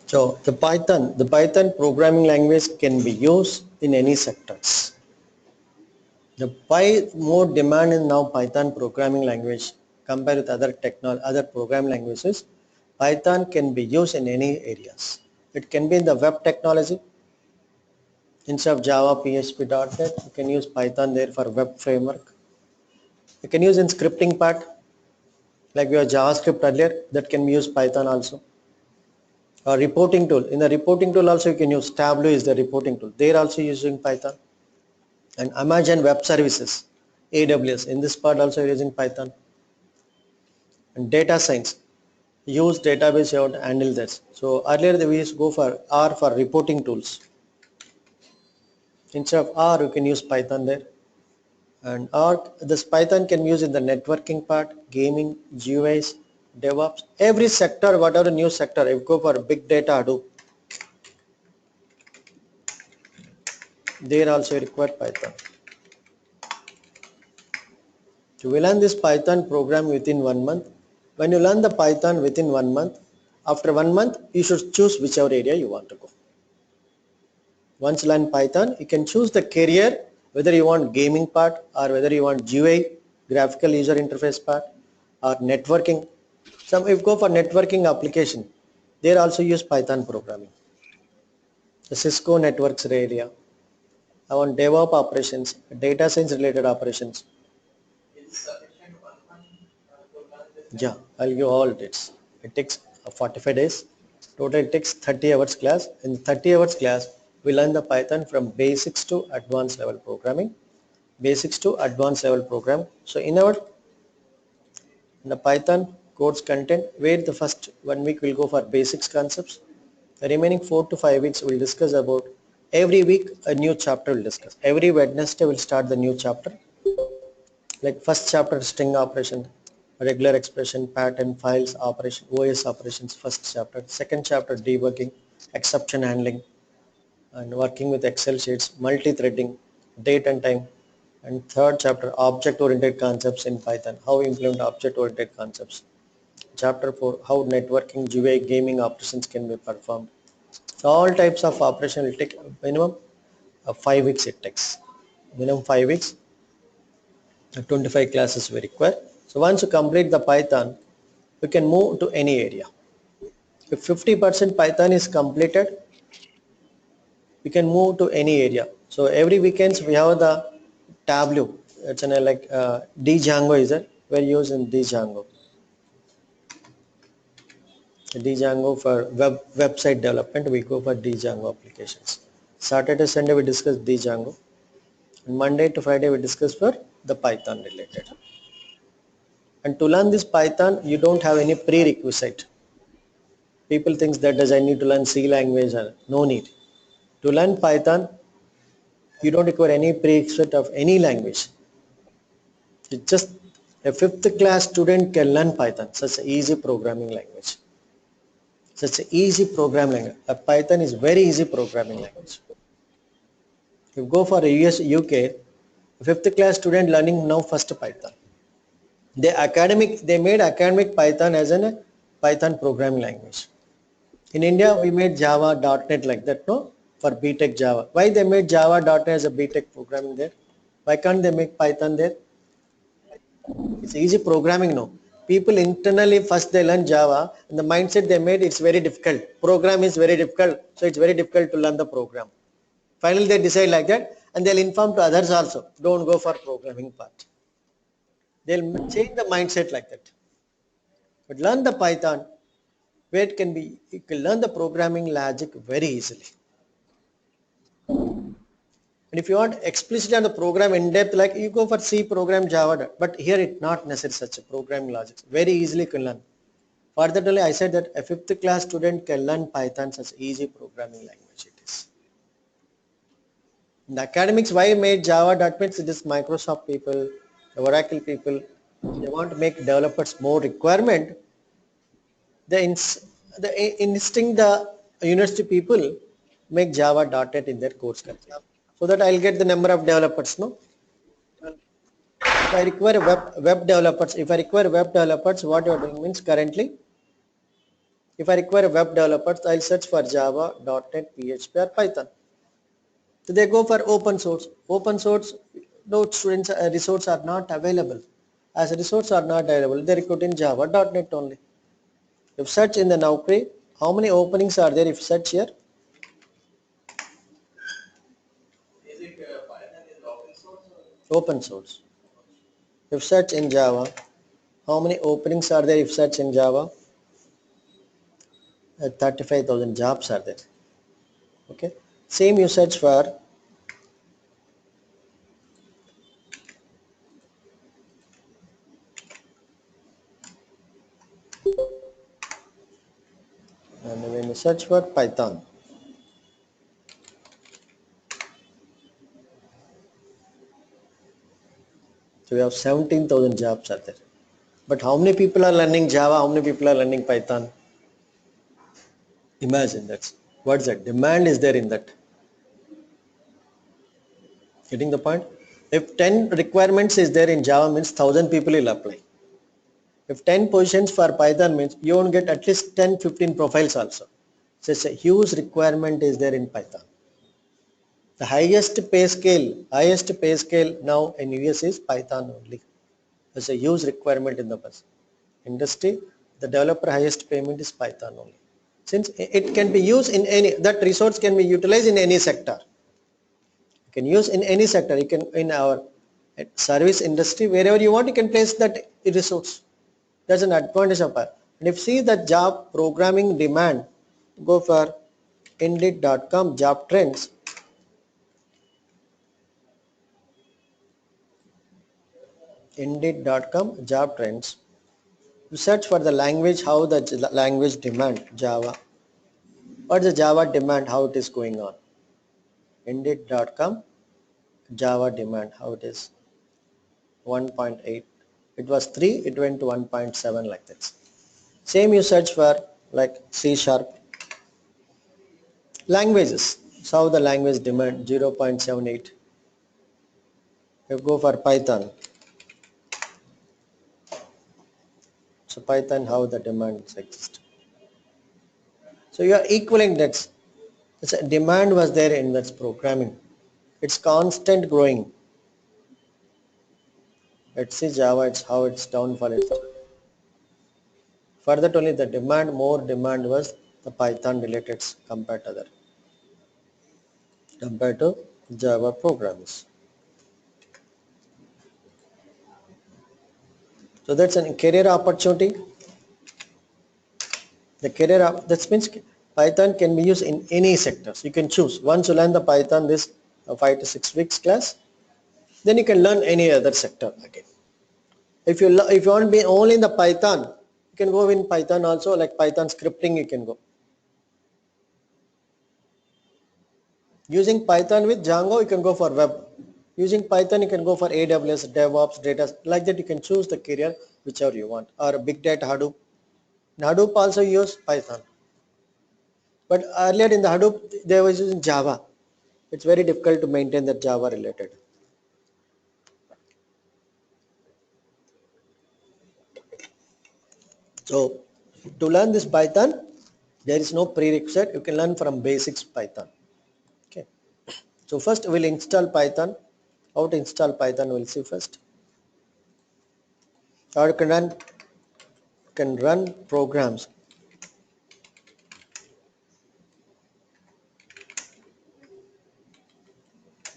So the Python programming language can be used in any sectors. The why more demand in now Python programming language compared with other programming languages. Python can be used in any areas. It can be in the web technology. Instead of Java, PHP, .NET, you can use Python there for web framework. You can use in scripting part, like we have JavaScript earlier, that can be used Python also. Or reporting tool. In the reporting tool also you can use Tableau is the reporting tool. They are also using Python. And Amazon Web Services, AWS. In this part also using Python. And data science. Use database you have to handle this. So earlier we used to go for R for reporting tools. Instead of R you can use Python there. And or this Python can use in the networking part, gaming, GUIs, DevOps, every sector, whatever new sector. If you go for big data Hadoop, there also require Python. You will learn this Python program within 1 month. When you learn the Python within 1 month, after 1 month, you should choose whichever area you want to go. Once you learn Python, you can choose the career, whether you want gaming part or whether you want GUI, graphical user interface part, or networking. Some if you go for networking application, they also use Python programming. The Cisco networks area. I want DevOps operations, data science related operations. Yeah, I'll give all dates. It takes 45 days. Total it takes 30 hours class. In 30 hours class, we learn the Python from basics to advanced level programming. Basics to advanced level program. So in the Python course content, where the first 1 week will go for basics concepts. The remaining 4 to 5 weeks we'll discuss about every week a new chapter will discuss. Every Wednesday we'll start the new chapter. Like first chapter string operation, regular expression, pattern, files, operation, OS operations, first chapter. Second chapter debugging, exception handling, and working with Excel sheets, multi-threading, date and time. And third chapter object-oriented concepts in Python, how we implement object-oriented concepts. Chapter 4, how networking, GUI, gaming operations can be performed. So all types of operation will take minimum 5 weeks it takes. Minimum 5 weeks. 25 classes we require. So once you complete the Python, you can move to any area. If 50% Python is completed, we can move to any area. So every weekends we have the Tableau. It's an like Django is it? We're using Django. Django for website development. We go for Django applications. Saturday, Sunday we discuss Django. And Monday to Friday we discuss for the Python related. And to learn this Python, you don't have any prerequisite. People think that does I need to learn C language or no need. To learn Python, you don't require any prerequisite of any language. It's just a 5th class student can learn Python, such an easy programming language. Such an easy programming language. Python is very easy programming language. If you go for a US, UK, 5th class student learning now first Python. They made academic Python as a Python programming language. In India, we made Java, .NET like that, no? For BTech Java. Why they made Java, .NET as a BTech programming there? Why can't they make Python there? It's easy programming, no? People internally first they learn Java and the mindset they made it's very difficult. Program is very difficult, so it's very difficult to learn the program. Finally, they decide like that and they'll inform to others also. Don't go for programming part. They'll change the mindset like that. But learn the Python, where it can be, you can learn the programming logic very easily. And if you want explicitly on the program in depth, like you go for C program Java, but here it's not necessary such a programming logic. Very easily you can learn. Furtherly, I said that a 5th class student can learn Python such easy programming language it is. In the academics, why made Java.NET? It is Microsoft people, the Oracle people, they want to make developers more requirement. The instinct the university people make Java.NET in their course content. So that I'll get the number of developers, no? If I require web developers, what you are doing means currently If I require web developers, I'll search for Java, .NET, PHP or Python. So they go for open source. Open source, no students resources are not available. As resources are not available, they recruit in Java, .NET only. If search in the Naukri, how many openings are there if search here? Open source. If search in Java, how many openings are there if search in Java? 35,000 jobs are there. Okay. Same you search for and when you search for Python, so we have 17,000 jobs are there. But how many people are learning Java? How many people are learning Python? Imagine that. What's that? Demand is there in that. Getting the point? If 10 requirements is there in Java means 1,000 people will apply. If 10 positions for Python means you won't get at least 10, 15 profiles also. So it's a huge requirement is there in Python. The highest pay scale now in US is Python only. There's a huge requirement in the bus industry. The developer highest payment is Python only. Since it can be used in any, that resource can be utilized in any sector. You can use in any sector. You can in our service industry, wherever you want, you can place that resource. That's an advantage of it. And if you see the job programming demand, go for Indeed.com job trends. Indeed.com job trends. You search for the language, how the language demand Java. What's the Java demand, how it is going on. Indeed.com Java demand, how it is. 1.8. It was 3, it went to 1.7 like that. Same you search for like C sharp. Languages. So the language demand 0.78. You go for Python. So Python, how the demand exists. So you are equaling that. Demand was there in that programming. It's constant growing. Let's see Java, it's how it's downfall is. Further only the demand, more demand was the Python related compared to Java programs. So that's a career opportunity. The that means Python can be used in any sectors. You can choose. Once you learn the Python this 5 to 6 weeks class, then you can learn any other sector again. If you want to be only in the Python, you can go in Python also, like Python scripting you can go. Using Python with Django, you can go for web. Using Python, you can go for AWS, DevOps, data, like that you can choose the career whichever you want, or big data Hadoop. In Hadoop also use Python. But earlier in the Hadoop, they were using Java. It's very difficult to maintain that Java related. So to learn this Python, there is no prerequisite. You can learn from basics Python. Okay. So first we'll install Python. How to install Python we'll see first. Or you can run programs.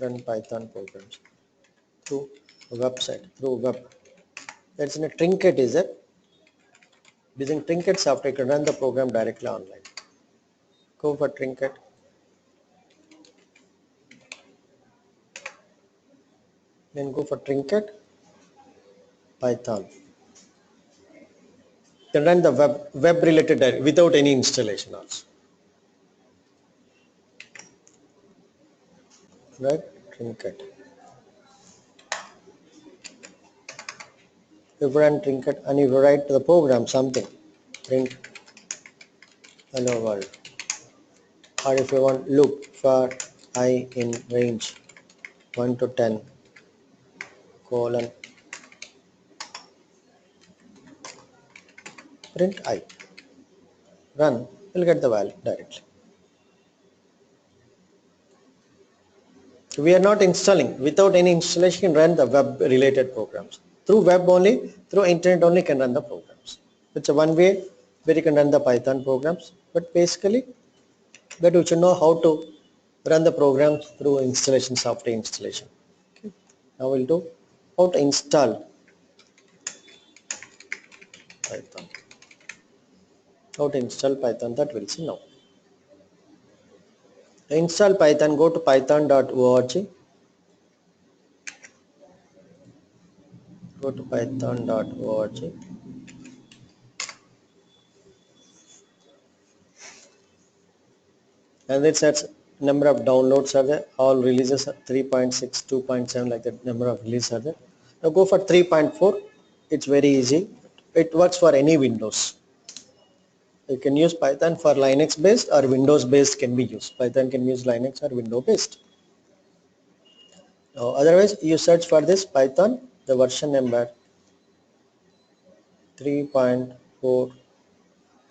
Run Python programs through a website, through web. That's in a Trinket is it. Using Trinket software, you can run the program directly online. Go for Trinket. Then go for Trinket, Python. You can run the web related without any installation also. Right? Trinket. You run Trinket and you write the program something. Print hello world. Or if you want loop for I in range 1 to 10 colon print I. run, you'll get the value directly. We are not installing. Without any installation, you can run the web related programs. Through web only, through internet only can run the programs. It's a one way where you can run the Python programs. But basically, but you should know how to run the programs through installation, software installation. Okay. Now we'll do how to install Python. How to install Python, that we'll see now. Install Python, go to python.org. Go to python.org. And it says number of downloads are there. All releases are 3.6, 2.7, like that number of releases are there. Now go for 3.4. It's very easy. It works for any Windows. You can use Python for Linux based or Windows based can be used. Python can use Linux or Windows based. Now, otherwise you search for this Python, the version number 3.4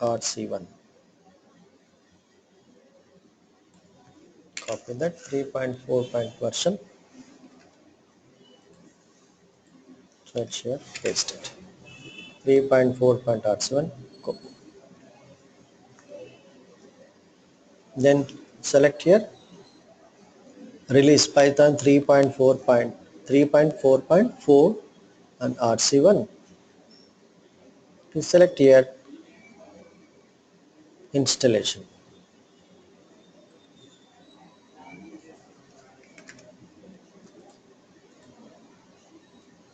RC1. Copy that 3.4 version. Search here, paste it. 3.4.RC1. Go. Then select here release Python 3.4.4 and RC1. You select here installation.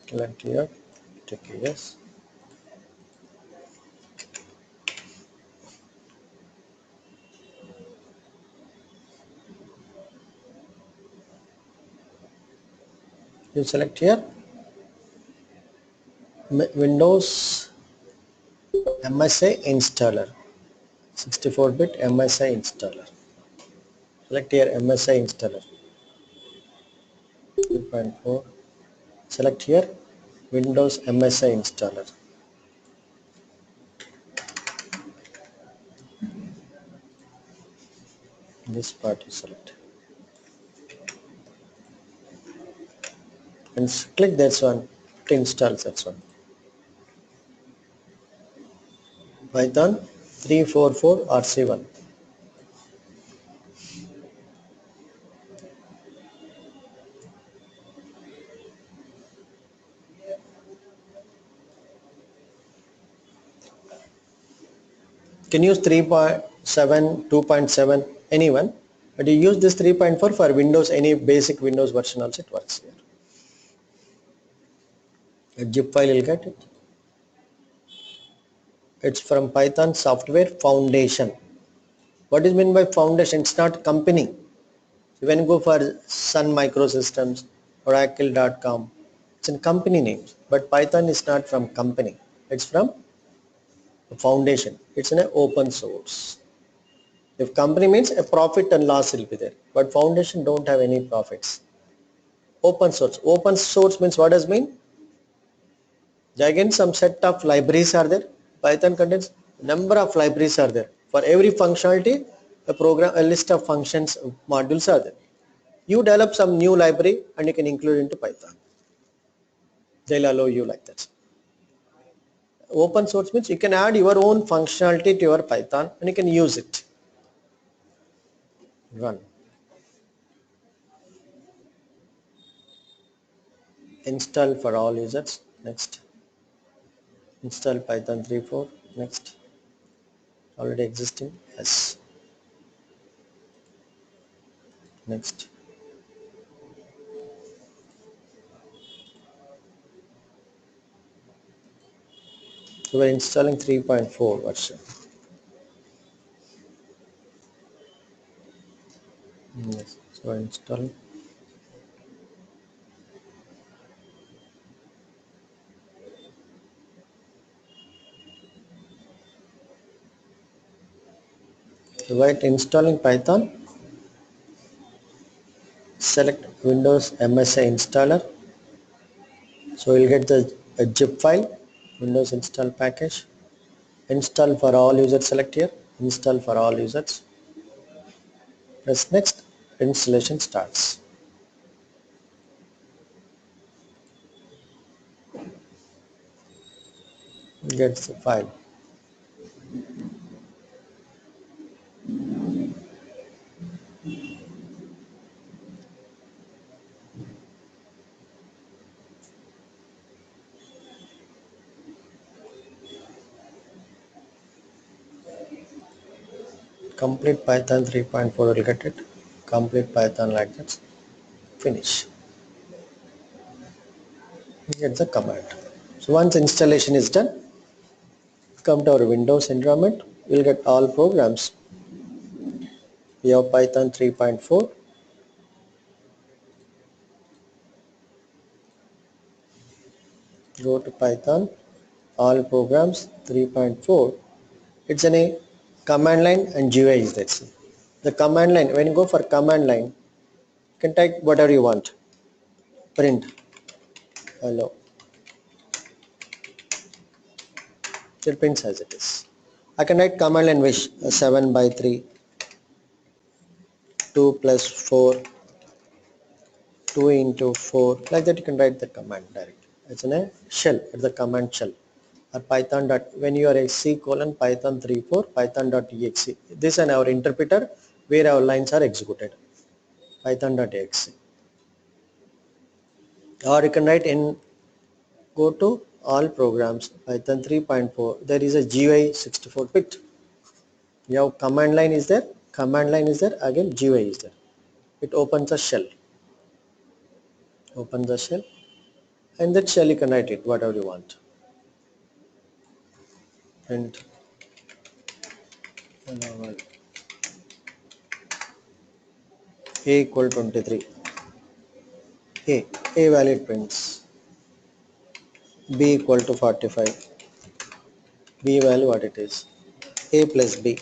Select here, take yes. You select here Windows MSI installer, 64-bit MSI installer. Select here MSI installer 3.4. Select here Windows MSI installer. This part you select and click this one to install that one. Python 3.4.4 RC1. Can use 3.7, 2.7, anyone, but you use this 3.4 for Windows, any basic Windows version also it works here. A zip file you'll get it. It's from Python Software Foundation. What is meant by foundation? It's not company. When you go for Sun Microsystems, Oracle.com, it's in company names, but Python is not from company. It's from the foundation. It's an open source. If company means a profit and loss will be there, but foundation don't have any profits. Open source. Open source means what does mean? Again, some set of libraries are there. Python contains number of libraries are there. For every functionality, a list of functions, modules are there. You develop some new library and you can include into Python. They'll allow you like that. Open source means you can add your own functionality to your Python and you can use it. Run. Install for all users. Next. Install Python 3.4. Next. Already existing. Yes. Next. So we're installing 3.4 version. Yes. So installing. So while installing Python, select Windows MSI installer. So you'll get the zip file, Windows install package. Install for all users, select here. install for all users. Press next, installation starts. Gets the file. Complete Python 3.4 will get it. Complete Python like that. Finish. Get the command. So once installation is done, come to our Windows environment. We'll get all programs. We have Python 3.4. Go to Python, all programs 3.4. It's in a command line and GUI is there. The command line, when you go for command line, you can type whatever you want. Print hello. It prints as it is. I can write command line wish 7 by 3, 2 plus 4, 2 into 4. Like that you can write the command directly. It's in a shell, it's the command shell. Or Python dot, when you are a C colon Python 3.4 Python.exe. This is our interpreter where our lines are executed. Python.exe. Or you can write in, go to all programs Python 3.4. There is a GUI 64-bit. You have command line is there, again GUI is there. It opens a shell. Open the shell, and that shell you can write it whatever you want. And A equal 23. A value prints. B equal to 45. B value what it is. A plus B.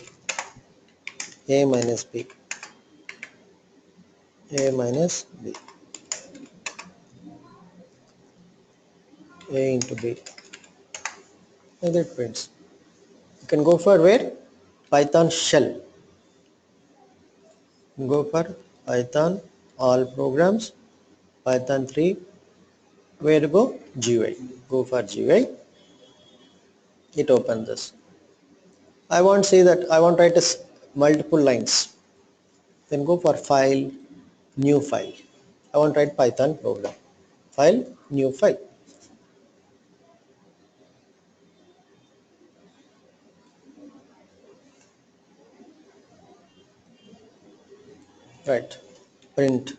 A minus B. A minus B. A into B. And that prints. You can go for where? Python shell. Go for Python all programs. Python 3. Where to go? GUI. Go for GUI. It opens this. I want to say that I want to write multiple lines. Then go for file, new file. I want to write Python program. File, new file. Right. Print.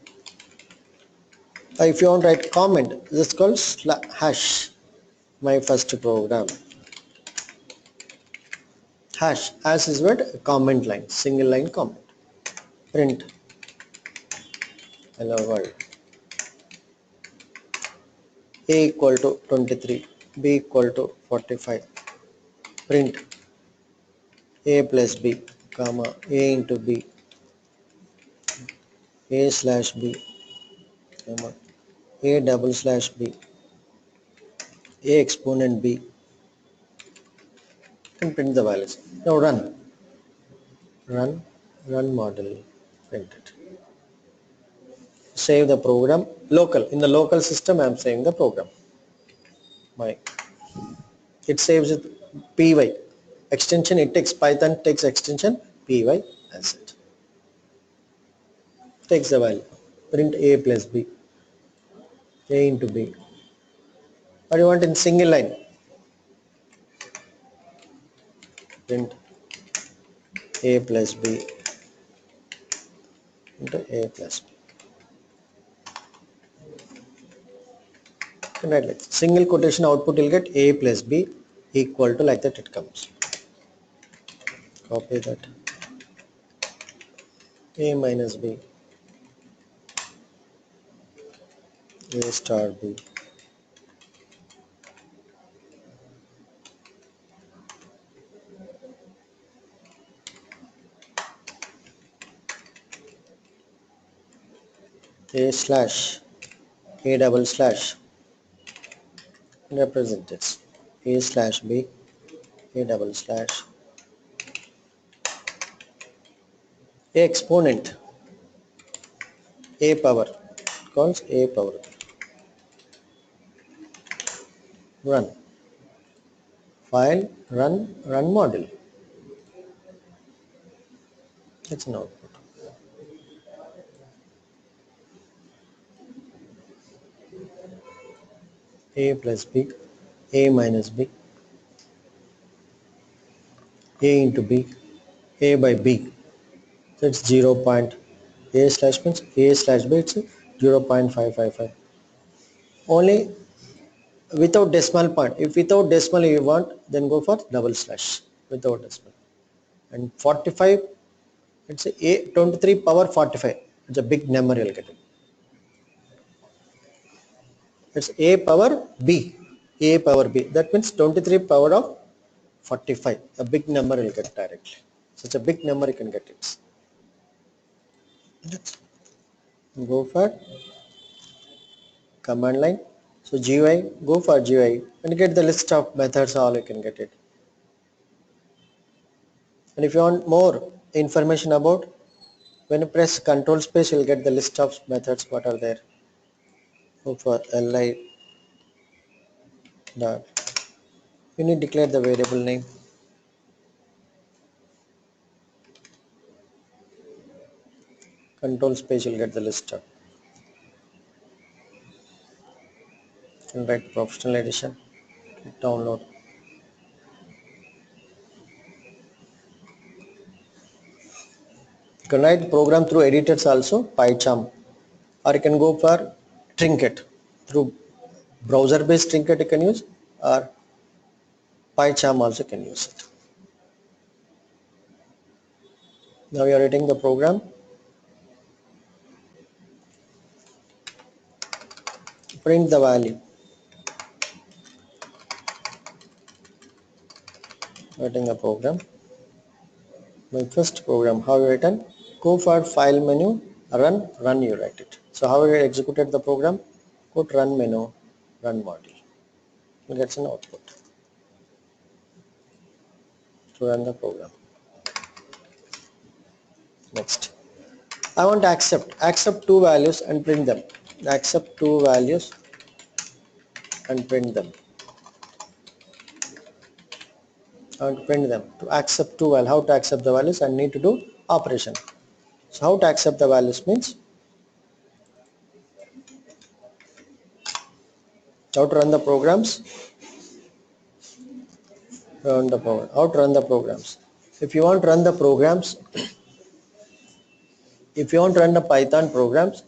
If you want to write comment, this is called hash. My first program. Hash. Hash is what? Comment line. Single line comment. Print. Hello world. A equal to 23. B equal to 45. Print. A plus B, comma, A into B. A slash B, comma, A double slash B. A exponent B. And print the values. Now run. Run model. Print it. Save the program. Local. In the local system, I am saving the program. It saves it py. Extension, it takes Python, takes extension py as it. Takes the value. Print A plus B. A into B. What do you want in single line? Print A plus B into A plus B. Right, like single quotation output will get A plus B equal to, like that it comes. Copy that. A minus B. A star B. A slash. A double slash. Represent this. A slash B. A double slash. A exponent, A power, calls A power, run, file, run module. That's an output. A plus B, A minus B, A into B, A by B. That's 0. A slash means A slash B, it's 0.555. Only without decimal point. If without decimal you want, then go for double slash without decimal. And 45, it's a 23 power 45. It's a big number you'll get it. It's A power B. A power B. That means 23 power of 45. A big number you'll get directly. Such a big number you can get it. Let's go for command line. So GUI, go for GUI and get the list of methods, all you can get it. And if you want more information about, when you press control space, you will get the list of methods what are there. Go for li dot. You need to declare the variable name. Control space, you will get the list of. And write professional edition. Download. You can write program through editors also, PyCharm, or you can go for Trinket. Through browser based Trinket you can use, or PyCharm also can use it. Now you are writing the program. Print the value. Writing a program. My first program, how you written? Go for file menu, run you write it. So how you executed the program? Go to run menu, run module. You get an output to run the program. Next, I want to accept two values and print them. Accept two values and print them. I want to print them. To accept two values, how to accept the values? I need to do operation. So how to accept the values means, how to run the programs. How to run the programs. If you want to run the programs, if you want to run the Python programs,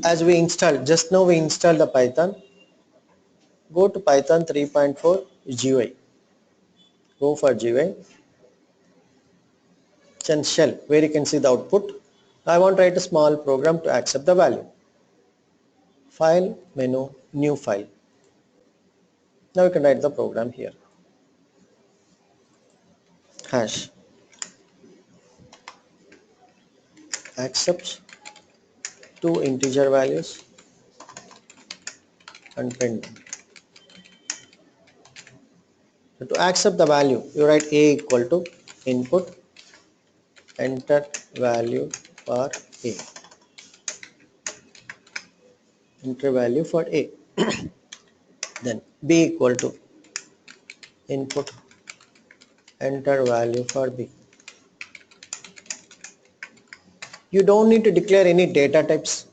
as we installed, just now we installed the Python, go to Python 3.4 GUI, go for GUI, and shell where you can see the output. I want to write a small program to accept the value. File, menu, new file. Now you can write the program here. Hash accepts two integer values and print them. So to accept the value, you write a equal to input, enter value for a. Enter value for a. Then b equal to input, enter value for b. You don't need to declare any data types.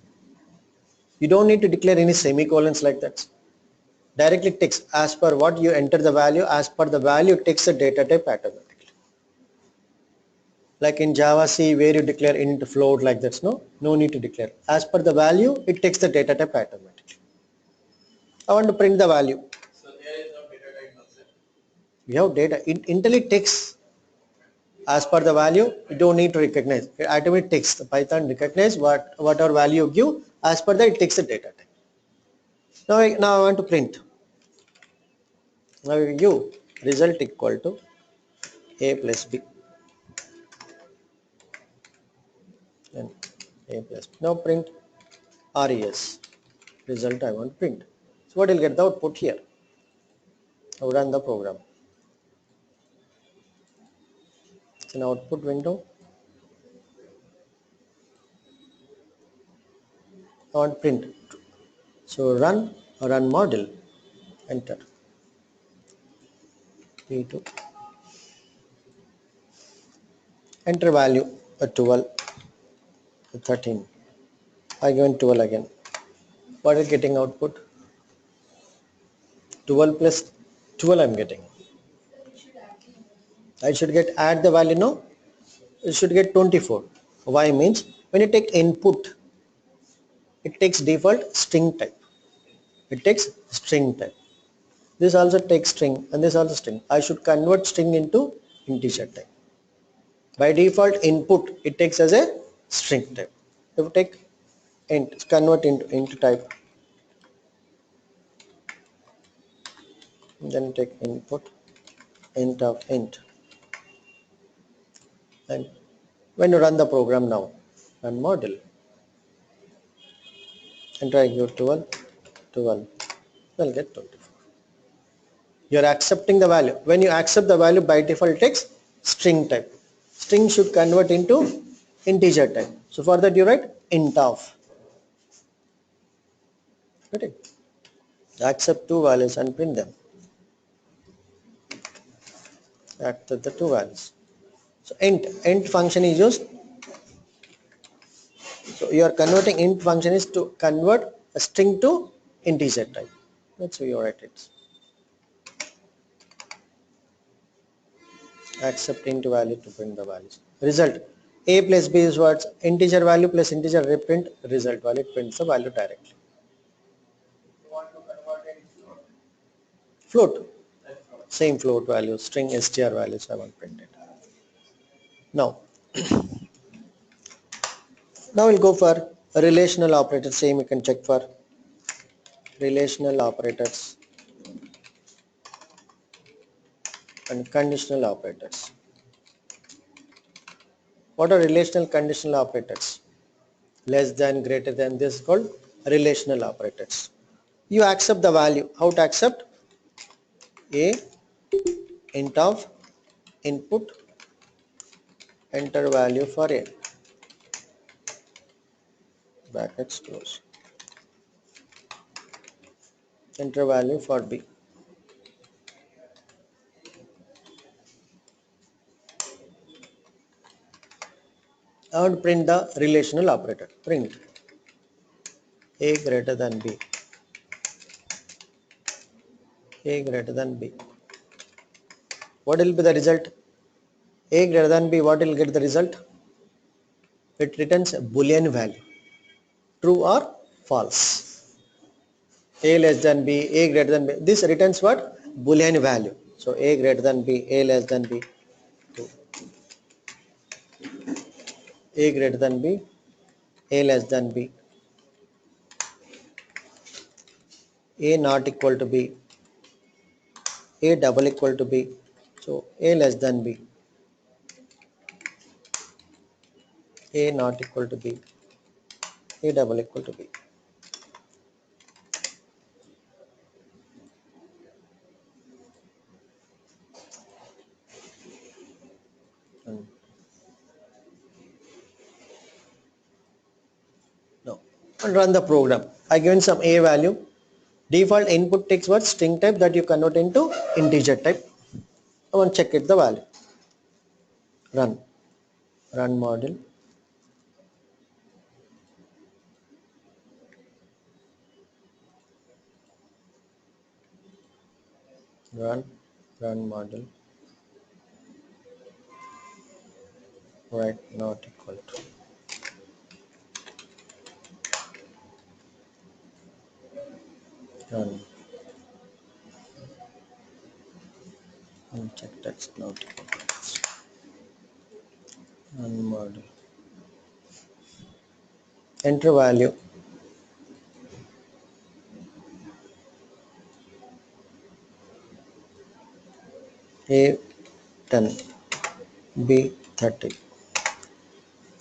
You don't need to declare any semicolons like that. Directly text as per what you enter the value, as per the value it takes the data type automatically. Like in Java C where you declare int, float like that. No need to declare. As per the value it takes the data type automatically. I want to print the value. So there is no data type concept. We have data. It internally takes as per the value. You don't need to recognize. It automatically takes. The Python recognize whatever value you give, as per that it takes the data type. Now I want to print. Now you give result equal to a plus b and a plus b. Now print res. Result I want to print. So what will get the output here? Now run the program. It's an output window. I want print. So run model, enter P2, enter value 12, 13. I given 12 again. What is getting output? 12 plus 12 I'm getting. I should get add the value, no? It should get 24. Why means when you take input, it takes default string type. It takes string type. This also takes string and this also string. I should convert string into integer type. By default input it takes as a string type. If you take int, convert into type, then take input int of int, and when you run the program now, run model, and try your 12, 12, you'll get 24. You are accepting the value. When you accept the value, by default it takes string type. String should convert into integer type. So for that you write int of. Got it? Accept two values and print them. Accept the two values. So int function is used. So you are converting int function is to convert a string to integer type. That's how you write it. Accept int value to print the values. Result. A plus B is what? Integer value plus integer reprint result value. It prints the value directly. You want to convert it to Float. that's all. Same float value. String str values I want printed. Now we'll go for relational operators. Same you can check for relational operators and conditional operators. What are relational conditional operators? Less than, greater than, this is called relational operators. You accept the value. How to accept? A int of input, enter value for A, brackets close, enter value for B. I want to print the relational operator. Print A greater than B. A greater than B. What will be the result? A greater than B, what will get the result? It returns a Boolean value. True or false? A less than B, A greater than B. This returns what? Boolean value. So A greater than B, A less than B. True. A greater than B, A less than B. A not equal to B. A double equal to B. So A less than B. A not equal to B. A double equal to B. And no. And run the program. I given some A value. Default input takes what? String type that you convert into integer type. I want to check it the value. Run model. Run model. Right, not equal to. Run. And check that's not equal to this. Run model. Enter value. A 10. B 30.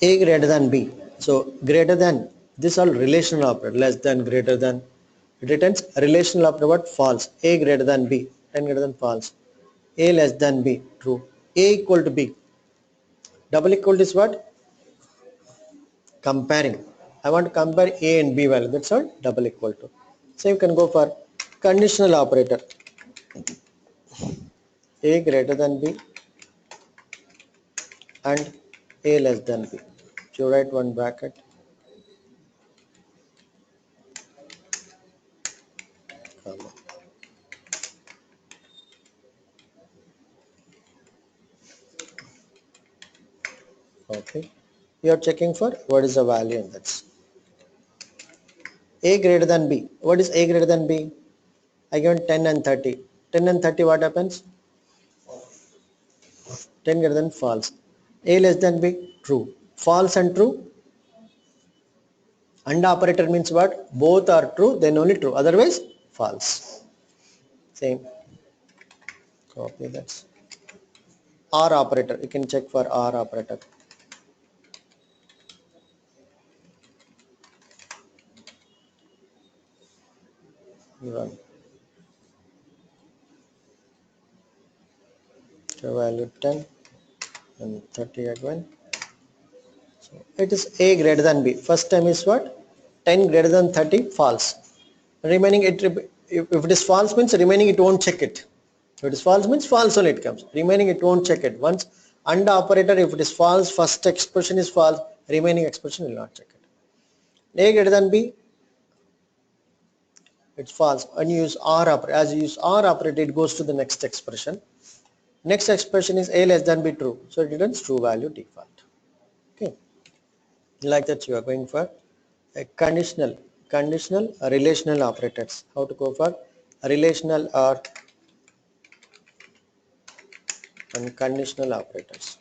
A greater than B. So greater than, this all relational operator, less than, greater than. It returns a relational operator what? False. A greater than B, 10 greater than, false. A less than B, true. A equal to B. Double equal to is what? Comparing. I want to compare A and B value. That's all double equal to. So you can go for conditional operator. A greater than B and A less than B. So you write one bracket, comma. Okay. You are checking for what is the value in that. A greater than B. What is A greater than B? I given 10 and 30. 10 and 30, what happens? 10 greater than false. A less than B, true. False and true. And operator means what? Both are true, then only true. Otherwise, false. Same. Copy that. OR operator. You can check for OR operator. Run. So value 10 and 30 again. So it is A greater than B. First time is what? 10 greater than 30, false. Remaining it, if it is false means remaining it won't check it. If it is false means false only it comes. Remaining it won't check it. Once AND operator, if it is false, first expression is false, remaining expression will not check it. A greater than B, it's false. And you use OR operator. As you use OR operator, it goes to the next expression. Next expression is A less than B true. So it returns true value default. Okay. Like that you are going for a conditional relational operators. How to go for relational or and conditional operators.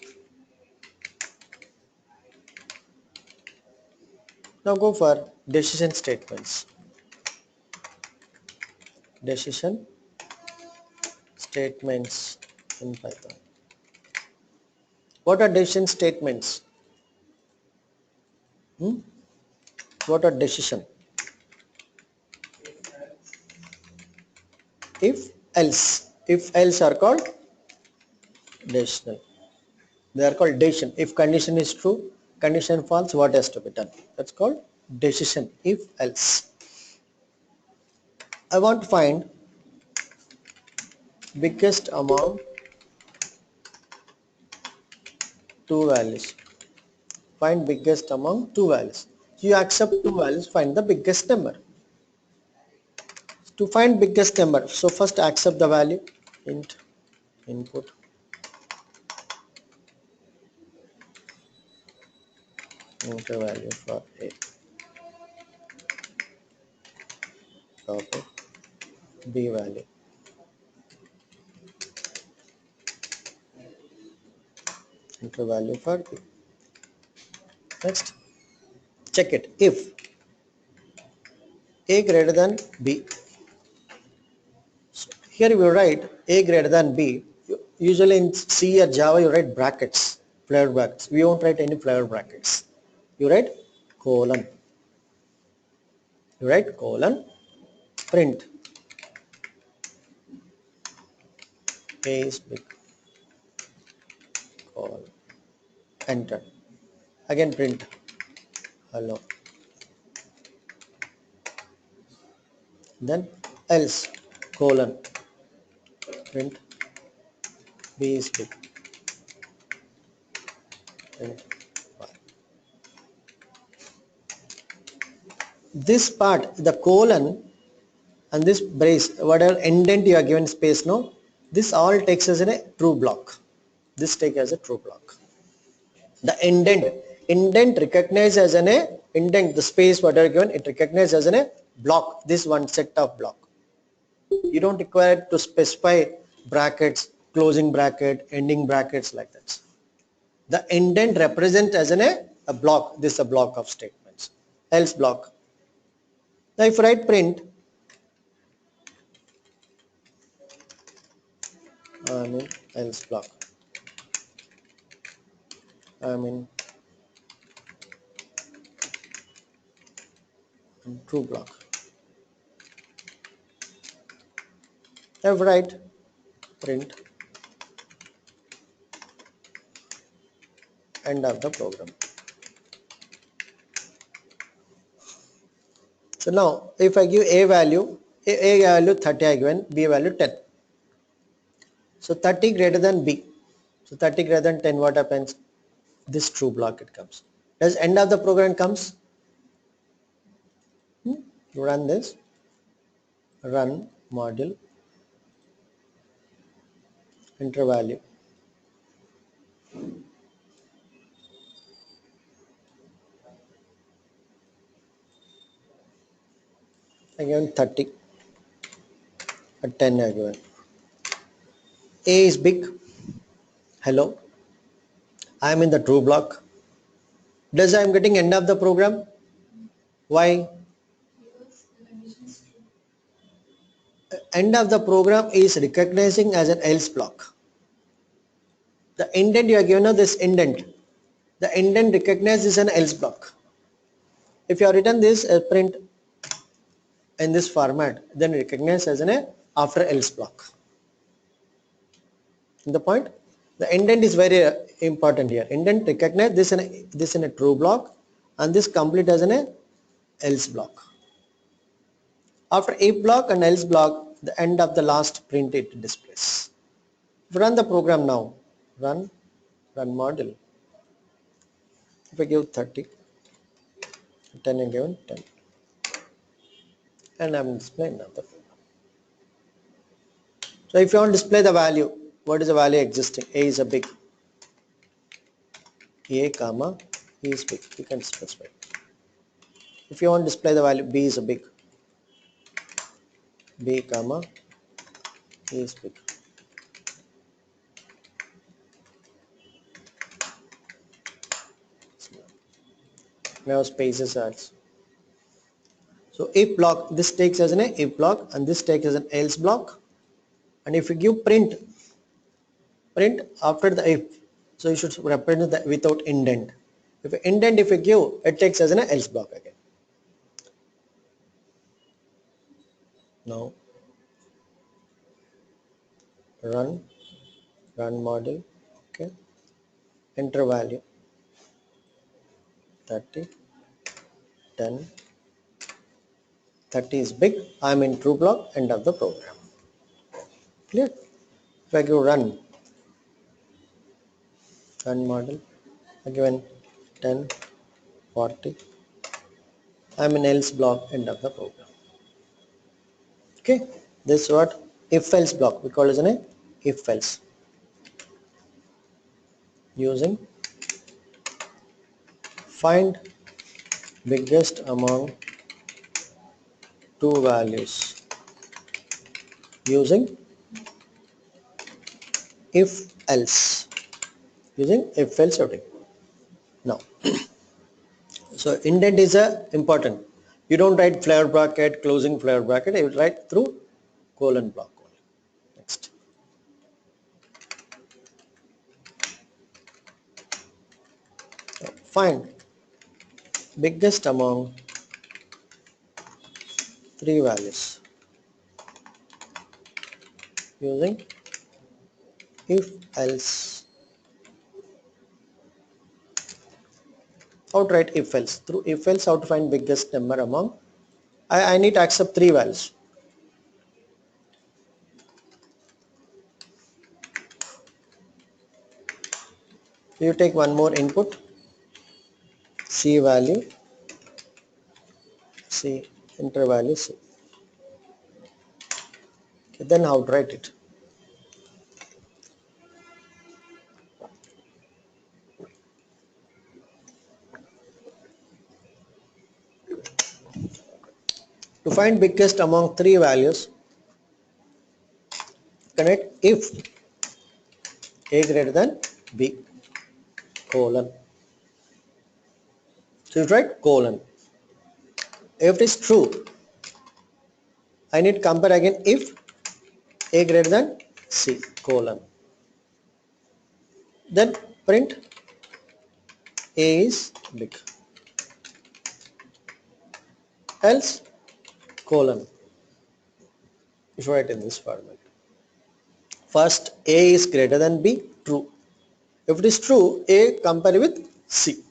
Now go for decision statements. Decision statements in Python. What are decision statements? What are decision? If else are called decisional. They are called decision. If condition is true, condition false, what has to be done? That's called decision. If else. I want to find biggest among two values. Find biggest among two values. You accept two values, find the biggest number. To find biggest number, so first accept the value, int input, enter value for A, copy, B value, enter value for B. Next, check it. If A greater than B, so here we write A greater than B. Usually in C or Java you write brackets, flavored brackets. We won't write any flavored brackets. You write colon. You write colon, print A is big, colon, enter. Again print hello. Then else colon, print B is big, print Y. This part, the colon and this brace, whatever indent you are given space, no, this all takes as a true block. This take as a true block. The indent recognized as an indent, the space whatever given, it recognizes as a block, this one set of block. You don't require to specify brackets, closing bracket, ending brackets like that. The indent represents as a block, this is a block of statements, else block. Now if I write print, else block, true block. Now if I write print end of the program. So now if I give A value, A value 30 I given, B value 10. So 30 greater than B. So 30 greater than 10, what happens? This true block it comes. Does end of the program comes? Run this, run module, enter value. I given 30, at 10 I given. A is big. Hello, I am in the true block. Does I am getting end of the program? Why? Because the condition is true. End of the program is recognizing as an else block. The indent you are given now, this indent. The indent recognizes an else block. If you have written this print in this format, then recognize as an after else block. The point, the indent is very important here. Indent recognize this in a true block and this complete as an else block. After if block and else block, the end of the last print it displays. Run the program now. Run module. If I give 30, 10 and given 10, and I'm displaying now the program. So if you want to display the value, what is the value existing? A is a big. A comma E is big. You can specify. If you want to display the value, B is a big. B comma E is big. Now spaces adds. So if block, this takes as an if block and this takes as an else block. And if you give print after the if, so you should represent that without indent. If you indent, if you give, it takes as an else block again. Now run module, okay, enter value 30, 10, 30 is big, I am in true block, end of the program. Clear? If I give run module, again 10, 40, I am in else block, end of the program. Okay, this is what if else block, we call it as an if else, using find biggest among two values, using if else, routing. Now so indent is important. You don't write flavor bracket, closing flavor bracket, you write through colon block only. Next, find biggest among three values, using if else. How to write if else? Through if else, how to find biggest number among, I need to accept three values. You take one more input, C value, C, enter value C. Okay, then how to write it? To find biggest among three values, connect if A greater than B, colon. So you write colon. If it is true, I need to compare again if A greater than C, colon. Then print A is big, else colon. You should write in this format. First, A is greater than B, true. If it is true, A compare with C.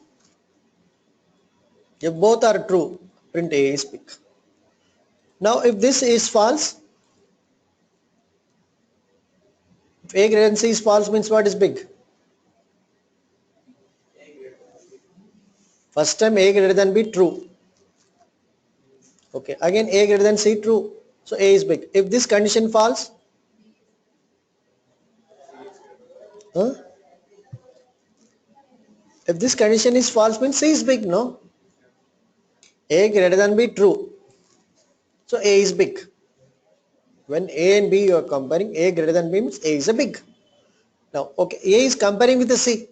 If both are true, print A is big. Now if this is false, if A greater than C is false means what is big? First time A greater than B true. Okay, again A greater than C true. So A is big. If this condition false, huh? If this condition is false means C is big, no? A greater than B true. So A is big. When A and B you are comparing, A greater than B means A is a big. Now, okay, A is comparing with the C.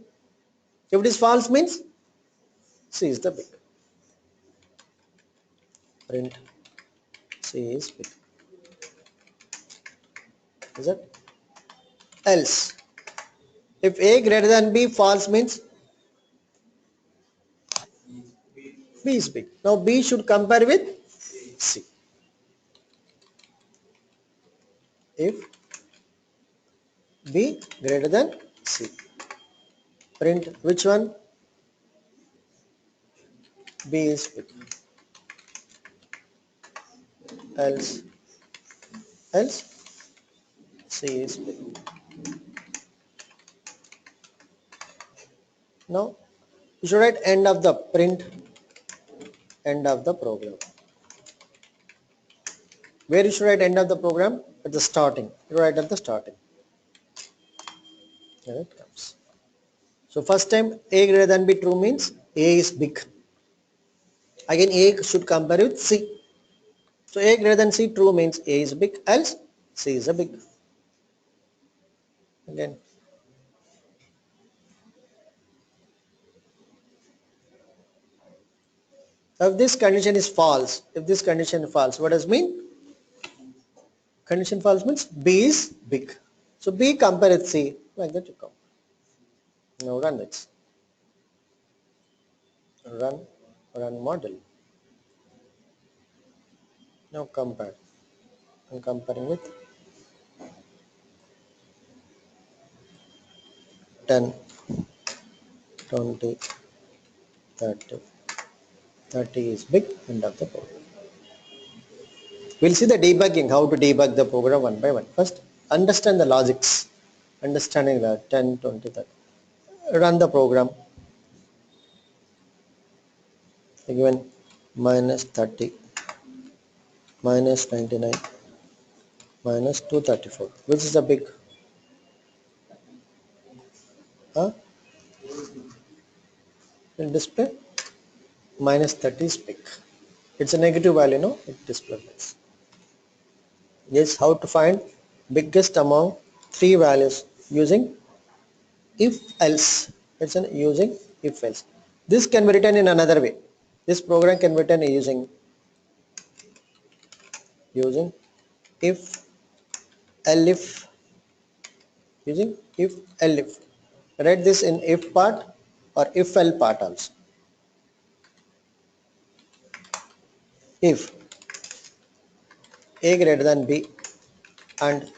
If it is false means C is the big. Print C is big. Is it? Else, if A greater than B false means B is big. Now B should compare with C. If B greater than C, print which one? B is big. Else C is big. Now you should write end of the print, end of the program. Where you should write end of the program? At the starting. You write at the starting. Here it comes. So first time A greater than B true means A is big. Again A should compare with C. So A greater than C true means A is big, else C is a big. Again. If this condition is false, if this condition is false, what does it mean? Condition false means B is big. So B compare with C, like that you come. Now run it. Run model. Now compare. I'm comparing with 10, 20, 30. 30 is big, end of the program. We'll see the debugging, how to debug the program one by one. First, understand the logics. Understanding the 10, 20, 30. Run the program. Given minus 30, minus 99, minus 234. Which is the big? Huh? In display, minus 30 is big. It's a negative value, no? It displays. Yes, how to find biggest among three values using if else. It's an using if else. This can be written in another way. This program can be written using if elif, using if elif. Write this in if part or if else part also. If A greater than B and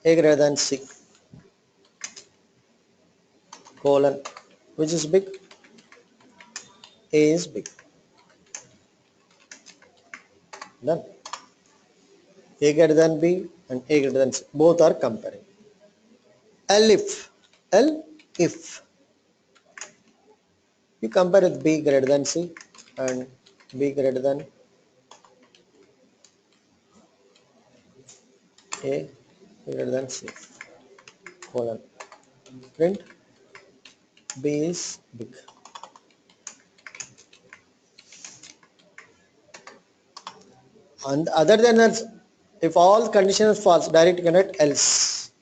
A greater than C, colon, which is big? A is big. Done. A greater than B and A greater than C, both are comparing. If you compare with B greater than C and B greater than A greater than C, colon, print B is big. And other than that, if all conditions are false, directly connect else.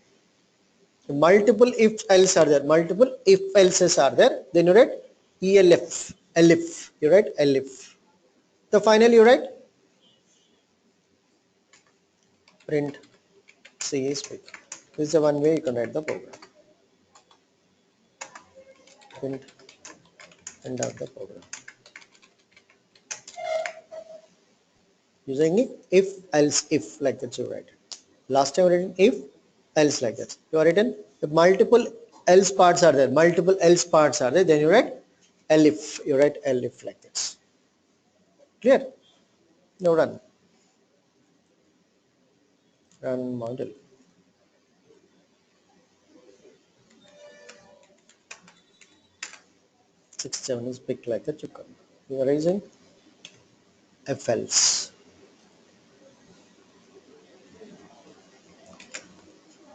Multiple if else are there, multiple if else's are there, then you write elif, you write elif. The final you write print C is big. This is the one way you can write the program. Print end of the program. Using if else if like that you write. Last time written if else like that. You are written if multiple else parts are there, then you write elif. You write elif like this. Clear? Now run. Run model. Six, 7 is big like that. You are raising if else.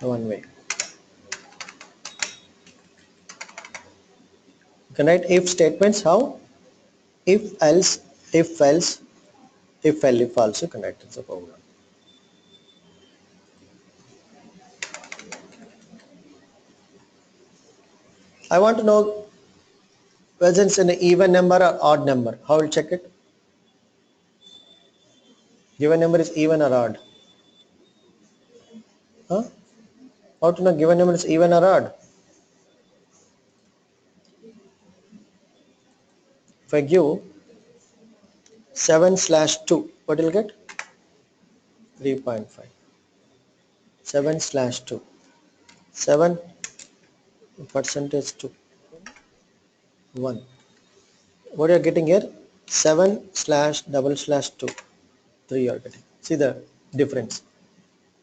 One way. You can write if statements. How? If else, if else, if also connect. It's a program. I want to know whether it's an even number or odd number. How will check it? Given number is even or odd? Huh? How to know given number is even or odd? If I give 7/2, what will get? 3.5. 7/2. 7 percentage to 1. What you are getting here? 7/2. 3 you are getting. See the difference.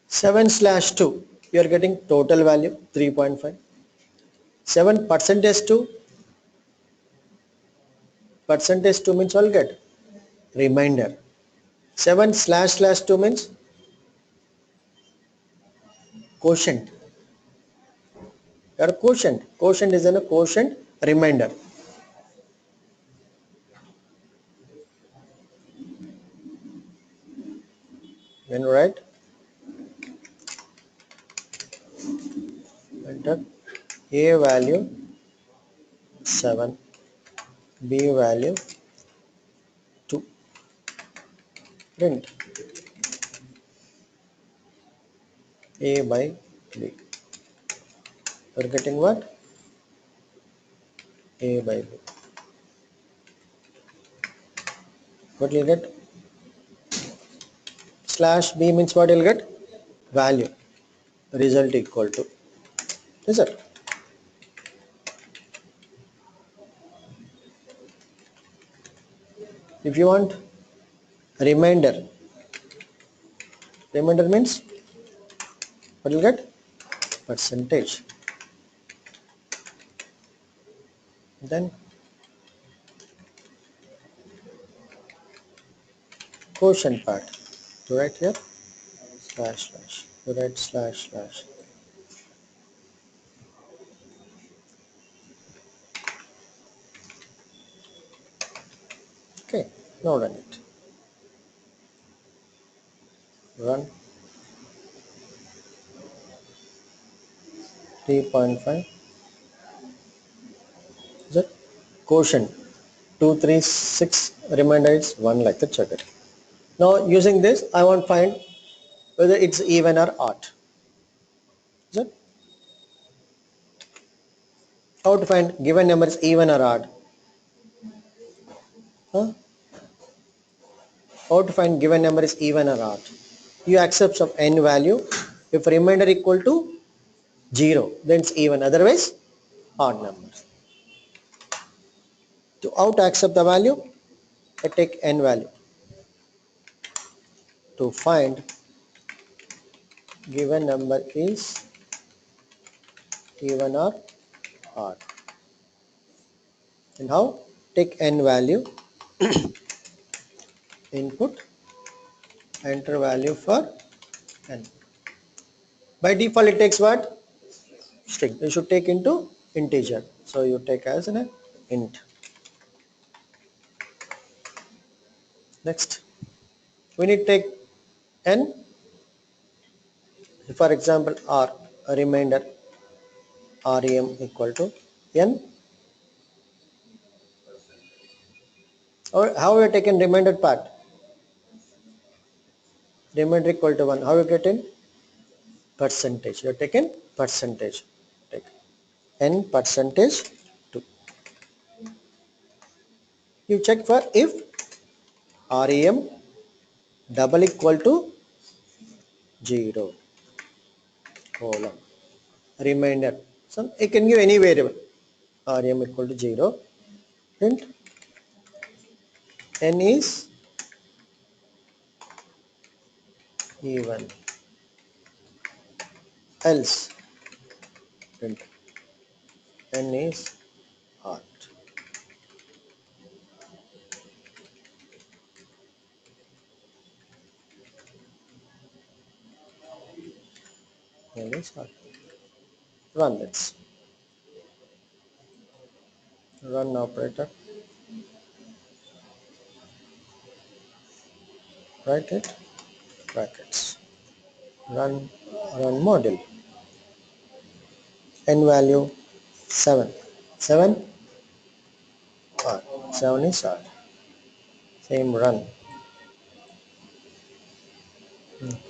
7/2 you are getting total value 3.5. 7 percentage 2 means I'll get remainder. 7/2 means quotient. Your quotient is in a quotient remainder. When you write enter a value 7, b value 2, print a by b. You are getting what? A by b. What will you get? Slash b means what you'll get? Value. Result equal to. Is it? If you want remainder means what you'll get? Percentage. Then quotient part. To write here slash. To write slash. Okay, now run it. Run 3.5. Is it? Quotient 236, remainder is 1 like that. Check it. Now using this I want to find whether it's even or odd. Is it? How to find given number is even or odd? Huh? How to find given number is even or odd? You accept some n value. If remainder equal to 0, then it's even. Otherwise, odd number. To how to accept the value? I take n value. To find given number is even or odd. And how? Take n value, input, enter value for n. By default it takes what? String. You should take into integer. So you take as an int. Next, we need to take n. For example, r, a remainder rem equal to n. Or how we have taken remainder part? Remainder equal to 1. How you get in? Percentage. You have taken percentage. Take n percentage 2. You check for if rem double equal to 0 colon remainder. So it can give any variable. Rem equal to 0. Print n is even. else. Print. N is art. N is art. Run this. Run operator. Write it. Brackets. Run module. N value 7. 7 art. 7 is art. Same run.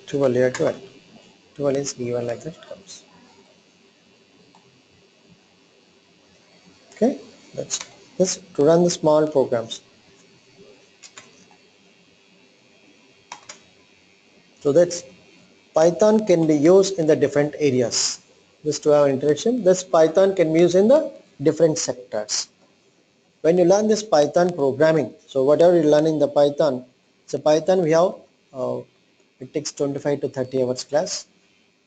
12 here 12. 12 is given like that it comes. Okay, that's just to run the small programs. So that's Python can be used in the different areas. Just to have interaction, this Python can be used in the different sectors. When you learn this Python programming, so whatever you learn in the Python, so Python we have, it takes 25 to 30 hours class.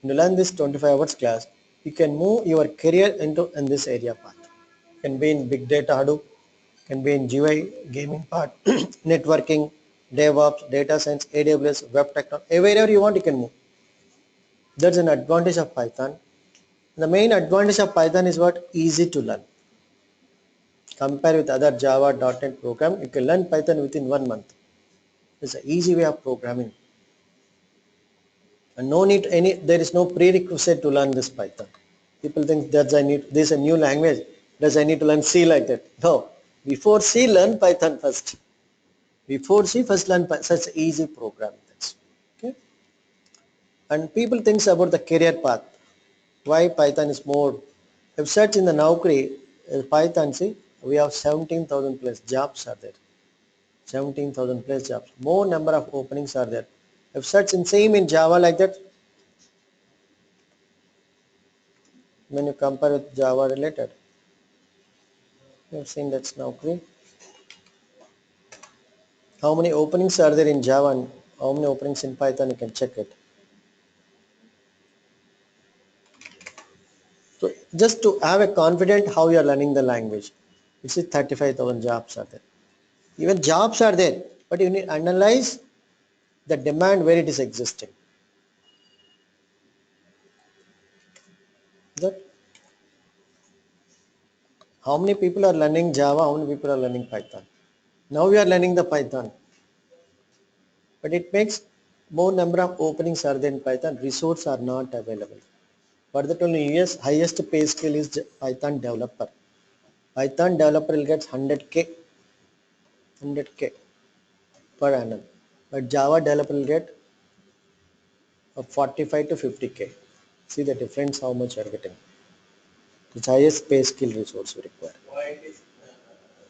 When you learn this 25 hours class, you can move your career into in this area path. Can be in big data Hadoop, can be in GUI, gaming part, networking, DevOps, data science, AWS, web technology, wherever you want you can move. That's an advantage of Python. The main advantage of Python is what? Easy to learn. Compare with other Java, .NET program, you can learn Python within 1 month. It's an easy way of programming. And no need any, there is no prerequisite to learn this Python. People think that this is a new language. Does I need to learn C like that? No. Before C, learn Python first. Before C, first learn such easy programming. Okay. And people think about the career path. Why Python is more? If search in the Naukri, Python, see, we have 17,000 plus jobs are there. 17,000 plus jobs. More number of openings are there. If search in same in Java like that, when you compare with Java related, you have seen that's Naukri. How many openings are there in Java and how many openings in Python, you can check it. So just to have a confident how you are learning the language, it's 35,000 jobs are there. Even jobs are there, but you need to analyze the demand where it is existing. That how many people are learning Java, how many people are learning Python. Now we are learning the Python, but it makes more number of openings are there in Python, resources are not available. But the only highest pay scale is Python developer. Python developer will get 100K per annum, but Java developer will get 45 to 50K. See the difference how much you are getting. It's highest pay skill resource we require. Why it is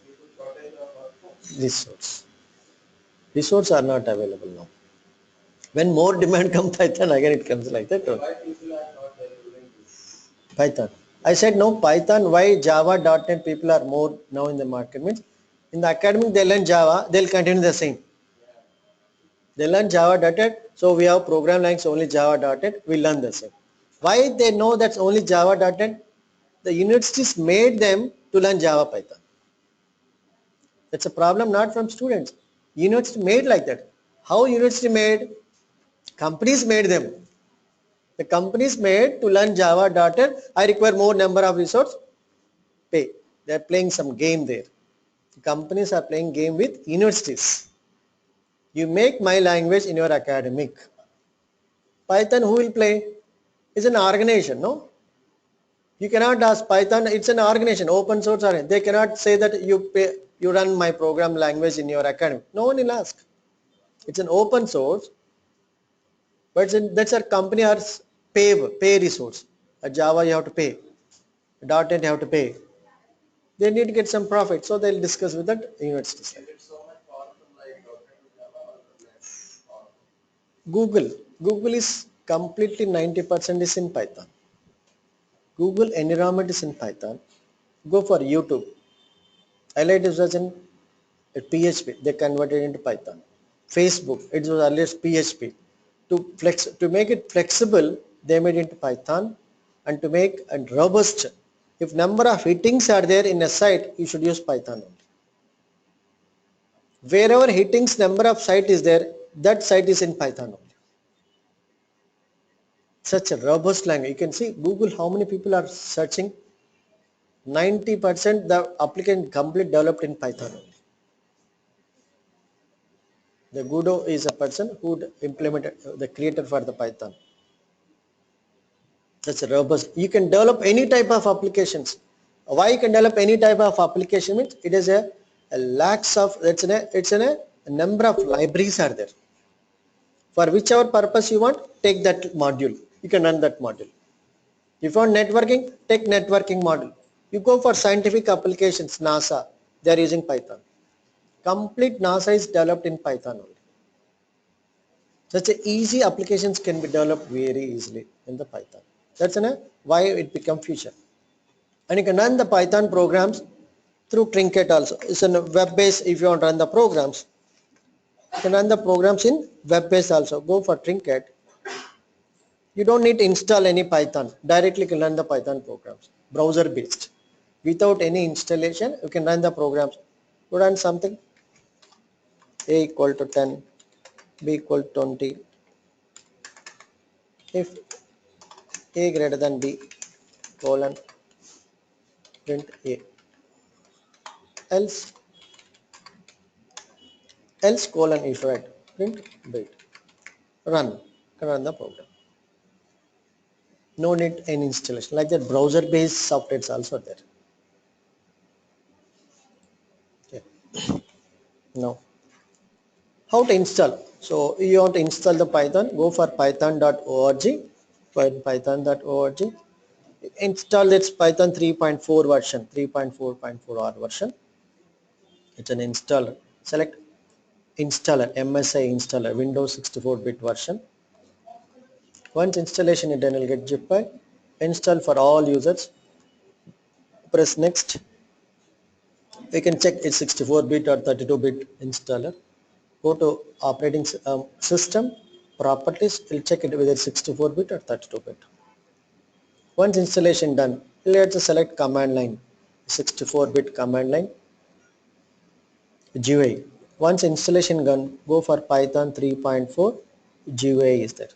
due to shortage of workforce? Resource are not available now. When more demand comes Python, again it comes like that. Why people are not willing to? Python. I said no Python. Why Java .NET people are more now in the market means in the academic they learn Java, they'll continue the same. They learn Java .NET, so we have program language only Java .NET, we learn the same. Why they know that's only Java .NET? The universities made them to learn Java Python. That's a problem not from students. University made like that. How university made? Companies made them. The companies made to learn Java .NET, I require more number of resource, pay. They are playing some game there. The companies are playing game with universities. You make my language in your academic. Python who will play? It's an organization, no? You cannot ask Python, it's an organization, open source organization. They cannot say that you run my program language in your academy. No one will ask. It's an open source, but that's a company or pay resource. A Java you have to pay. .NET you have to pay. They need to get some profit, so they'll discuss with that university side. Is it so much powerful like Java or less powerful? Google is completely 90% is in Python. Google environment is in Python. Go for YouTube. Highlight is in PHP. They converted into Python. Facebook, it was earlier PHP. To make it flexible, they made into Python, and to make a robust, if number of headings are there in a site, you should use Python only. Wherever headings number of site is there, that site is in Python only. Such a robust language. You can see Google, how many people are searching. 90% the application complete developed in Python only. The Gudo is a person who implemented the creator for the Python. That's a robust. You can develop any type of applications. Why you can develop any type of application means it is a lakhs of, it's a number of libraries are there. For whichever purpose you want, take that module. You can run that module. If you want networking, take networking module. You go for scientific applications, NASA, they are using Python. Complete NASA is developed in Python only. Such a easy applications can be developed very easily in the Python. That's why it become future. And you can run the Python programs through Trinket also. It's a web-based. If you want to run the programs, you can run the programs in web-based also. Go for Trinket. You don't need to install any Python. Directly you can run the Python programs, browser-based. Without any installation, you can run the programs. You run something, A equal to 10, B equal to 20. If A greater than B, colon, print A. Else colon if right, print B. Run the program. No need any installation. Like that, browser-based software is also there. Okay. Now, how to install? So you want to install the Python, go for python.org, python.org. Install its Python 3.4 version, 3.4.4 version. It's an installer. Select installer, MSI installer, Windows 64-bit version. Once installation is done, you'll get zip file. Install for all users. Press next. You can check it's 64-bit or 32-bit installer. Go to operating system properties. We'll check it whether it's 64-bit or 32-bit. Once installation done, let's select command line, 64-bit command line, GUI. Once installation done, go for Python 3.4. GUI is there.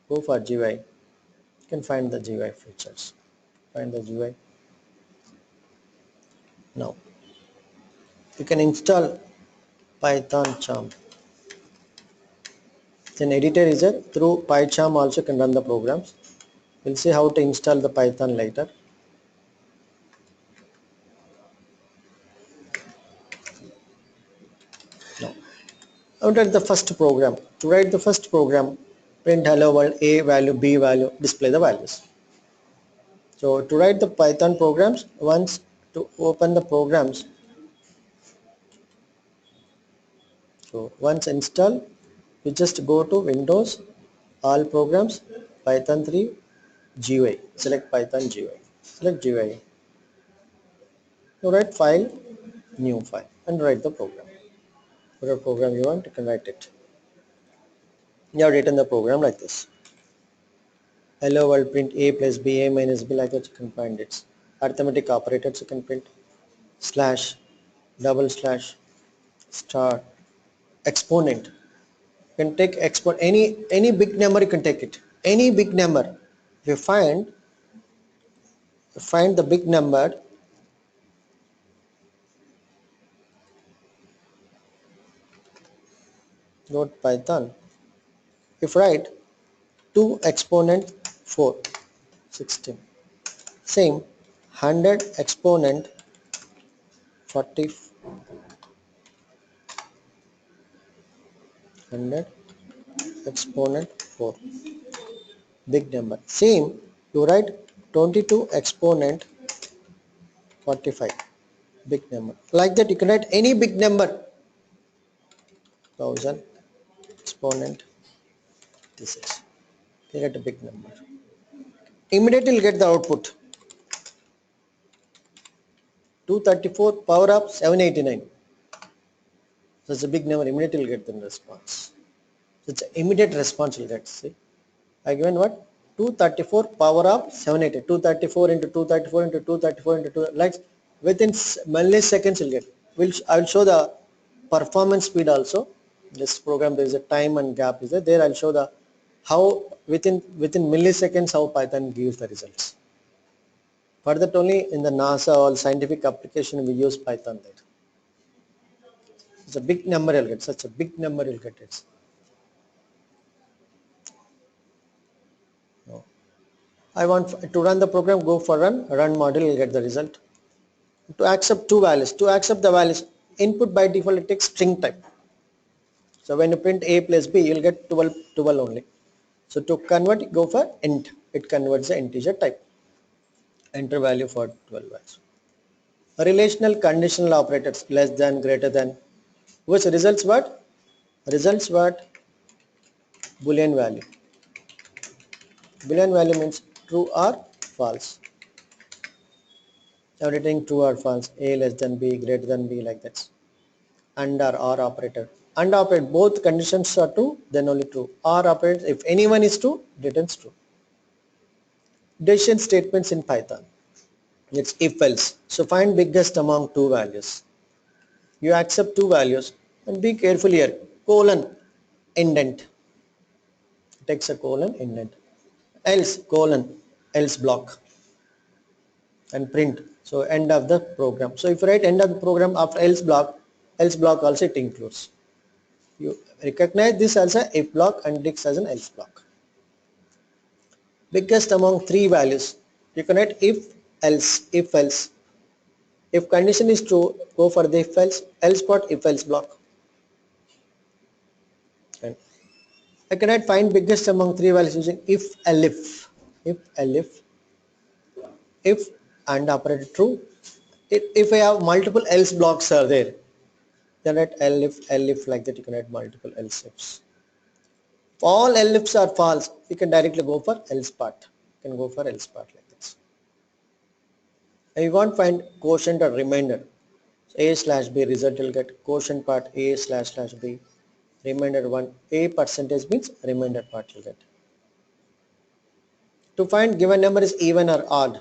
Go for GUI. You can find the GUI features. Find the GUI. Now you can install Python Charm. Then editor is there. Through PyCharm also can run the programs. We'll see how to install the Python later. Now, I'll write the first program. To write the first program, print hello world, A value, B value, display the values. So to write the Python programs, once to open the programs, so once install, you just go to Windows, all programs, Python 3, GUI, select Python GUI, select GUI. You write file, new file, and write the program. Whatever program you want, you can write it. You have written the program like this. Hello world, print A plus B, A minus B, like that you can find it. Arithmetic operators you can print slash, double slash, star, exponent. You can take exponent, any big number you can take it. Any big number. If you find the big number, go to Python. If write 2 exponent 4, 16. Same 100 exponent 40, 100 exponent 4, big number. Same you write 22 exponent 45, big number. Like that you can write any big number. 1000 exponent 56. You get a big number. Immediately you get the output. 234 power of 789. So it's a big number. Immediately you get the response. So it's an immediate response you'll get. See, I given what? 234 power of 780. 234 into 234 into 234 into 2, like within milliseconds you'll get. I will show the performance speed also. This program there is a time and gap is there. There I'll show the how within milliseconds how Python gives the results. For that only in the NASA or scientific application we use Python there. It's a big number you'll get, such a big number you'll get it. No. I want to run the program, go for run module, you'll get the result. To accept two values, to accept the values, input by default it takes string type. So when you print a plus b, you'll get 12 only. So to convert, go for int, it converts the integer type. Enter value for 12 values. Relational conditional operators, less than, greater than, which results what? Results what? Boolean value. Boolean value means true or false. Everything true or false, a less than b, greater than b, like that. And or operator. And operate, both conditions are true, then only true. Or operates, if anyone is true, returns true. Decision statements in Python. It's if else. So find biggest among two values. You accept two values and be careful here. Colon, indent. It takes a colon, indent. Else, colon, else block. And print. So end of the program. So if you write end of the program after else block also it includes. You recognize this as a if block and this as an else block. Biggest among three values. You can write if else. If condition is true, go for the else part, if else block. And I cannot find biggest among three values using if and operator true. If I have multiple else blocks are there, then write elif like that. You can write multiple else ifs. If all elifs are false, you can directly go for else part. You can go for else part like this. And you want to find quotient or remainder. A slash b result will get quotient part a slash b. Remainder 1, a percentage means remainder part will get. To find given number is even or odd.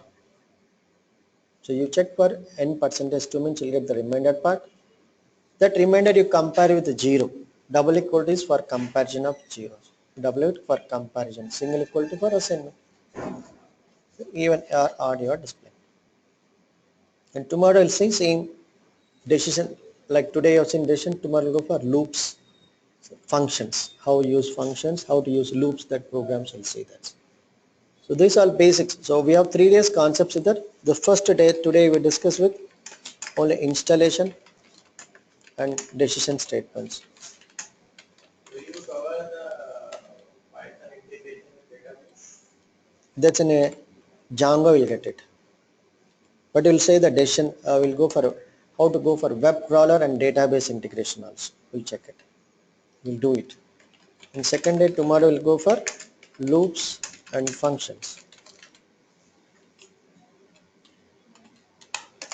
So you check for n percentage 2 means you'll get the remainder part. That remainder you compare with 0. Double equal is for comparison of zeros. Double for comparison. Single equal to for assignment. Even or odd you are displaying. And tomorrow we'll see same decision. Like today you have seen decision, tomorrow we'll go for loops. Functions, how to use functions, how to use loops, that programs will see that. So these are basics. So we have 3 days concepts in that. The first day today we discuss with only installation and decision statements. Will you cover the Python integration with database? That's in a Django will get it. But we'll say the decision will go for how to go for web crawler and database integration also. We'll check it. We'll do it. In second day tomorrow we'll go for loops and functions.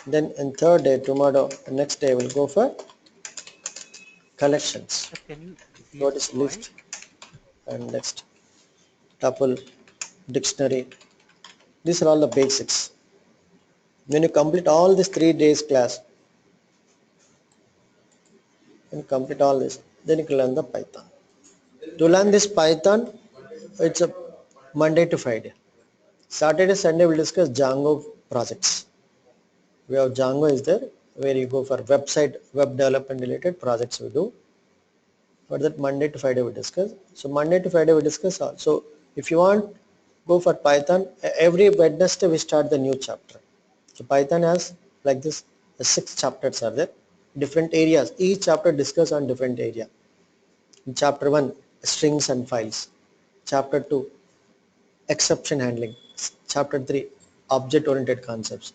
Then in third day tomorrow, next day we'll go for collections. Can you repeat What is the point? list and next tuple, dictionary. These are all the basics. When you complete all these 3 days class and complete all this, then you can learn the Python. To learn this Python, it's a Monday to Friday. Saturday, Sunday we'll discuss Django projects. We have Django is there where you go for website, web development related projects we do. For that Monday to Friday we discuss. So Monday to Friday we discuss all. So if you want go for Python, every Wednesday we start the new chapter. So Python has like this 6 chapters are there, different areas. Each chapter discuss on different area. In chapter 1 strings and files. Chapter 2 exception handling. Chapter 3 object oriented concepts.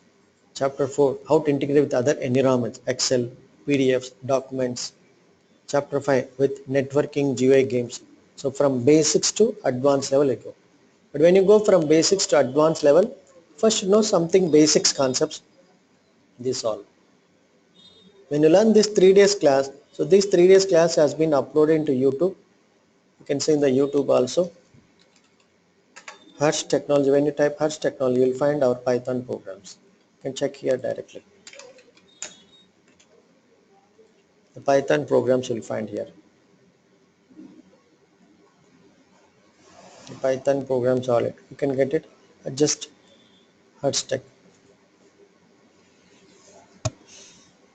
Chapter 4 how to integrate with other environments, Excel, PDFs, documents. Chapter 5 with networking, GUI games. So from basics to advanced level you go. But when you go from basics to advanced level, first you know something basics concepts. This all. When you learn this 3 days class, so this 3 days class has been uploaded into YouTube. You can see in the YouTube also. Hertz Technology, when you type Hertz Technology, you will find our Python programs. You can check here directly. The Python programs you will find here. The Python programs all it. You can get it at just Hertz Tech.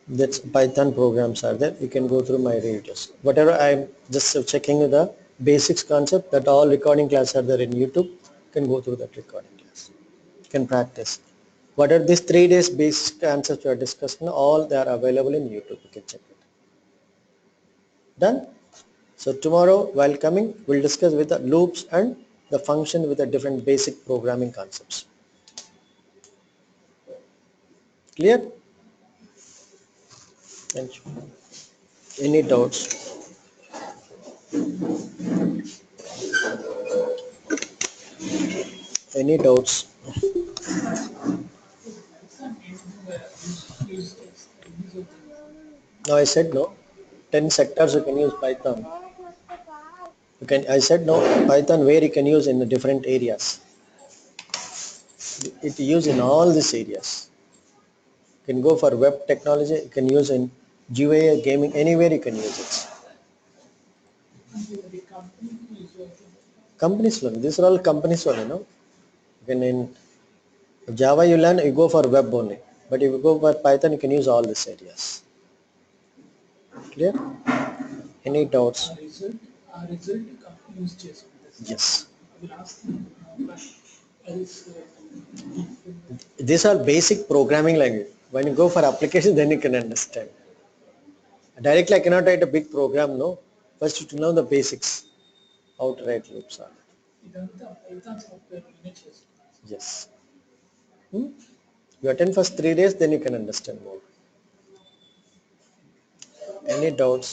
That's Python programs are there. You can go through my videos. Whatever I'm just checking the basics concept, that all recording classes are there in YouTube. You can go through that recording class. You can practice. What are these 3 days basic concepts we are discussing? All they are available in YouTube. You can check it. Done? So tomorrow while coming, we'll discuss with the loops and the function with the different basic programming concepts. Clear? Thank you. Any doubts? Any doubts? No, I said no. 10 sectors you can use Python. You can. I said no. Python where you can use in the different areas. It use in all these areas. You can go for web technology. You can use in GUI gaming. Anywhere you can use it. Companies learn. These are all companies only, no? You can in Java you learn. You go for web only. But if you go for Python, you can use all these areas. Clear? Any doubts? ఆ result company use చేసుకుంటుంది. Yes. అవి రాస్తుంది. These are basic programming language. When you go for application, then you can understand. Directly, I cannot write a big program, no. First, to know the basics, how to write loops are. ఇదంతా Python సాఫ్ట్వేర్లోనే చేసుకుంటాం. Yes. You attend first 3 days, then you can understand more. Any doubts?